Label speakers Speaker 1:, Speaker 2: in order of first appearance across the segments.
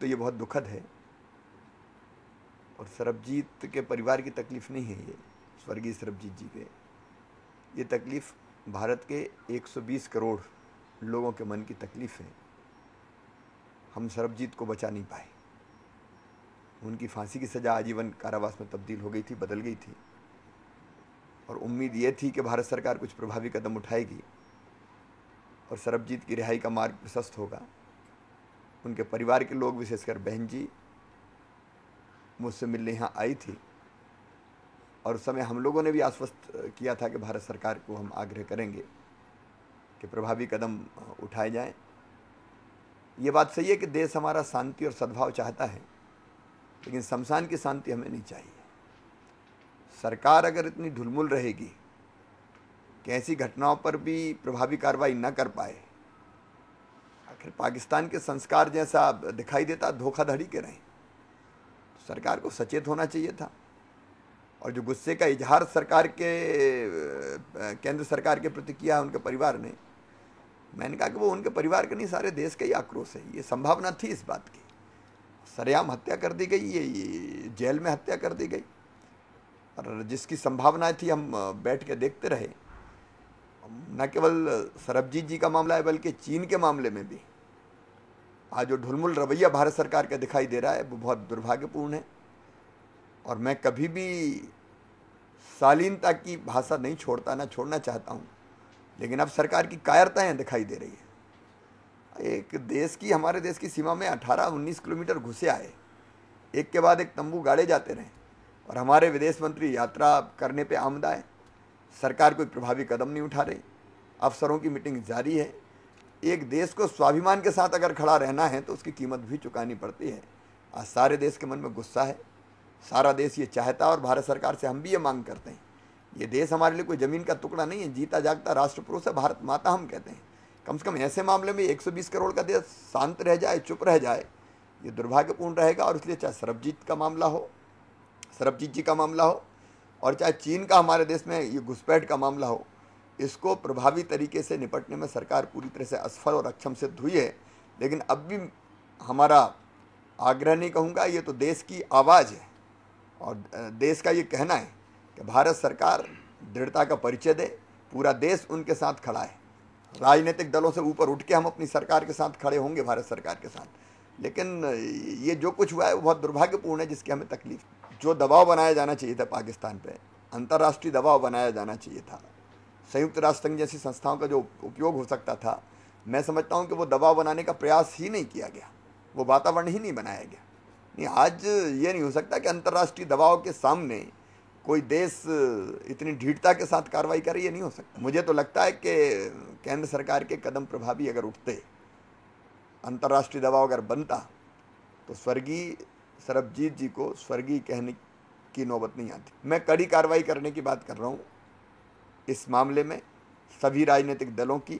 Speaker 1: तो ये बहुत दुखद है और सरबजीत के परिवार की तकलीफ़ नहीं है ये, स्वर्गीय सरबजीत जी के, ये तकलीफ़ भारत के 120 करोड़ लोगों के मन की तकलीफ़ है। हम सरबजीत को बचा नहीं पाए। उनकी फांसी की सज़ा आजीवन कारावास में तब्दील हो गई थी, बदल गई थी, और उम्मीद ये थी कि भारत सरकार कुछ प्रभावी कदम उठाएगी और सरबजीत की रिहाई का मार्ग प्रशस्त होगा। उनके परिवार के लोग, विशेषकर बहन जी, मुझसे मिलने यहाँ आई थी और उस समय हम लोगों ने भी आश्वस्त किया था कि भारत सरकार को हम आग्रह करेंगे कि प्रभावी कदम उठाए जाएं। ये बात सही है कि देश हमारा शांति और सद्भाव चाहता है, लेकिन शमशान की शांति हमें नहीं चाहिए। सरकार अगर इतनी ढुलमुल रहेगी कि ऐसी घटनाओं पर भी प्रभावी कार्रवाई न कर पाए, आखिर पाकिस्तान के संस्कार जैसा दिखाई देता धोखाधड़ी के रहें, तो सरकार को सचेत होना चाहिए था। और जो गुस्से का इजहार सरकार के केंद्र सरकार के प्रति किया उनके परिवार ने, मैंने कहा कि वो उनके परिवार के नहीं, सारे देश का ही आक्रोश है। ये संभावना थी इस बात की, सरेआम हत्या कर दी गई, ये जेल में हत्या कर दी गई, और जिसकी संभावनाएं थी हम बैठ के देखते रहे। न केवल सरबजीत जी का मामला है, बल्कि चीन के मामले में भी आज जो ढुलमुल रवैया भारत सरकार का दिखाई दे रहा है वो बहुत दुर्भाग्यपूर्ण है। और मैं कभी भी शालीनता की भाषा नहीं छोड़ता, ना छोड़ना चाहता हूँ, लेकिन अब सरकार की कायरताएं दिखाई दे रही है। एक देश की, हमारे देश की सीमा में 18-19 किलोमीटर घुसे आए, एक के बाद एक तंबू गाड़े जाते रहे, और हमारे विदेश मंत्री यात्रा करने पे आमदा है। सरकार कोई प्रभावी कदम नहीं उठा रही, अफसरों की मीटिंग जारी है। एक देश को स्वाभिमान के साथ अगर खड़ा रहना है तो उसकी कीमत भी चुकानी पड़ती है। आज सारे देश के मन में गुस्सा है, सारा देश ये चाहता है, और भारत सरकार से हम भी ये मांग करते हैं। ये देश हमारे लिए कोई ज़मीन का टुकड़ा नहीं है, जीता जागता राष्ट्रपुरुष है, भारत माता हम कहते हैं। कम से कम ऐसे मामले में 120 करोड़ का देश शांत रह जाए, चुप रह जाए, ये दुर्भाग्यपूर्ण रहेगा। और इसलिए चाहे सरबजीत का मामला हो, सरबजीत जी का मामला हो, और चाहे चीन का हमारे देश में ये घुसपैठ का मामला हो, इसको प्रभावी तरीके से निपटने में सरकार पूरी तरह से असफल और अक्षम सिद्ध हुई है। लेकिन अब भी हमारा आग्रह नहीं कहूँगा, ये तो देश की आवाज़ है और देश का ये कहना है कि भारत सरकार दृढ़ता का परिचय दे, पूरा देश उनके साथ खड़ा है। राजनीतिक दलों से ऊपर उठ के हम अपनी सरकार के साथ खड़े होंगे, भारत सरकार के साथ। लेकिन ये जो कुछ हुआ है वो बहुत दुर्भाग्यपूर्ण है, जिसकी हमें तकलीफ। जो दबाव बनाया जाना चाहिए था पाकिस्तान पे, अंतर्राष्ट्रीय दबाव बनाया जाना चाहिए था, संयुक्त राष्ट्र संघ जैसी संस्थाओं का जो उपयोग हो सकता था, मैं समझता हूँ कि वो दबाव बनाने का प्रयास ही नहीं किया गया, वो वातावरण ही नहीं बनाया गया। नहीं, आज ये नहीं हो सकता कि अंतर्राष्ट्रीय दबाव के सामने कोई देश इतनी ढीठता के साथ कार्रवाई करे, ये नहीं हो सकता। मुझे तो लगता है कि केंद्र सरकार के कदम प्रभावी अगर उठते, अंतर्राष्ट्रीय दबाव अगर बनता, तो स्वर्गीय सरबजीत जी को स्वर्गीय कहने की नौबत नहीं आती। मैं कड़ी कार्रवाई करने की बात कर रहा हूँ। इस मामले में सभी राजनीतिक दलों की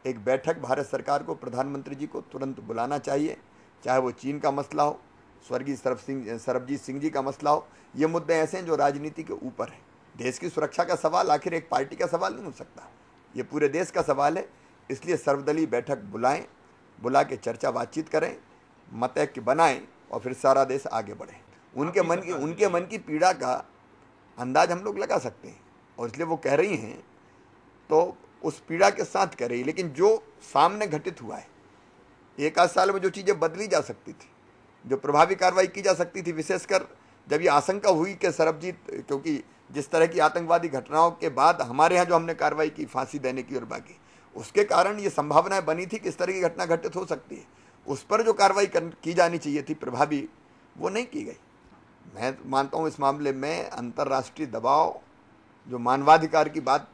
Speaker 1: एक बैठक भारत सरकार को, प्रधानमंत्री जी को तुरंत बुलाना चाहिए, चाहे वो चीन का मसला हो, स्वर्गीय सरबजीत सिंह जी का मसला हो। ये मुद्दे ऐसे हैं जो राजनीति के ऊपर है। देश की सुरक्षा का सवाल आखिर एक पार्टी का सवाल नहीं हो सकता, ये पूरे देश का सवाल है। इसलिए सर्वदलीय बैठक बुलाएं, बुला के चर्चा बातचीत करें, मतैक्य बनाएं, और फिर सारा देश आगे बढ़े। उनके मन की पीड़ा का अंदाज हम लोग लगा सकते हैं, और इसलिए वो कह रही हैं तो उस पीड़ा के साथ कह रही। लेकिन जो सामने घटित हुआ है, एक आध साल में जो चीज़ें बदली जा सकती थी, जो प्रभावी कार्रवाई की जा सकती थी, विशेषकर जब ये आशंका हुई कि सरबजीत, क्योंकि जिस तरह की आतंकवादी घटनाओं के बाद हमारे यहाँ जो हमने कार्रवाई की फांसी देने की और बाकी, उसके कारण ये संभावनाएं बनी थी कि इस तरह की घटना घटित हो सकती है। उस पर जो कार्रवाई की जानी चाहिए थी प्रभावी, वो नहीं की गई। मैं मानता हूँ इस मामले में अंतर्राष्ट्रीय दबाव, जो मानवाधिकार की बात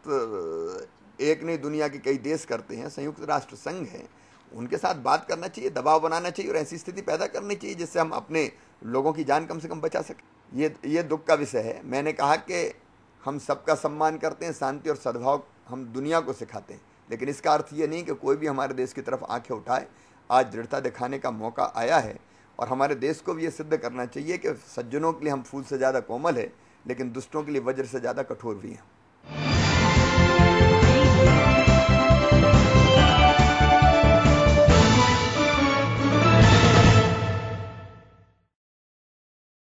Speaker 1: एक नहीं दुनिया के कई देश करते हैं, संयुक्त राष्ट्र संघ है, उनके साथ बात करना चाहिए, दबाव बनाना चाहिए, और ऐसी स्थिति पैदा करनी चाहिए जिससे हम अपने लोगों की जान कम से कम बचा सकें। ये दुख का विषय है। मैंने कहा कि हम सबका सम्मान करते हैं, शांति और सद्भाव हम दुनिया को सिखाते हैं, लेकिन इसका अर्थ ये नहीं कि कोई भी हमारे देश की तरफ आंखें उठाए। आज दृढ़ता दिखाने का मौका आया है, और हमारे देश को भी ये सिद्ध करना चाहिए कि सज्जनों के लिए हम फूल से ज़्यादा कोमल है, लेकिन दुष्टों के लिए वज्र से ज़्यादा कठोर भी हैं।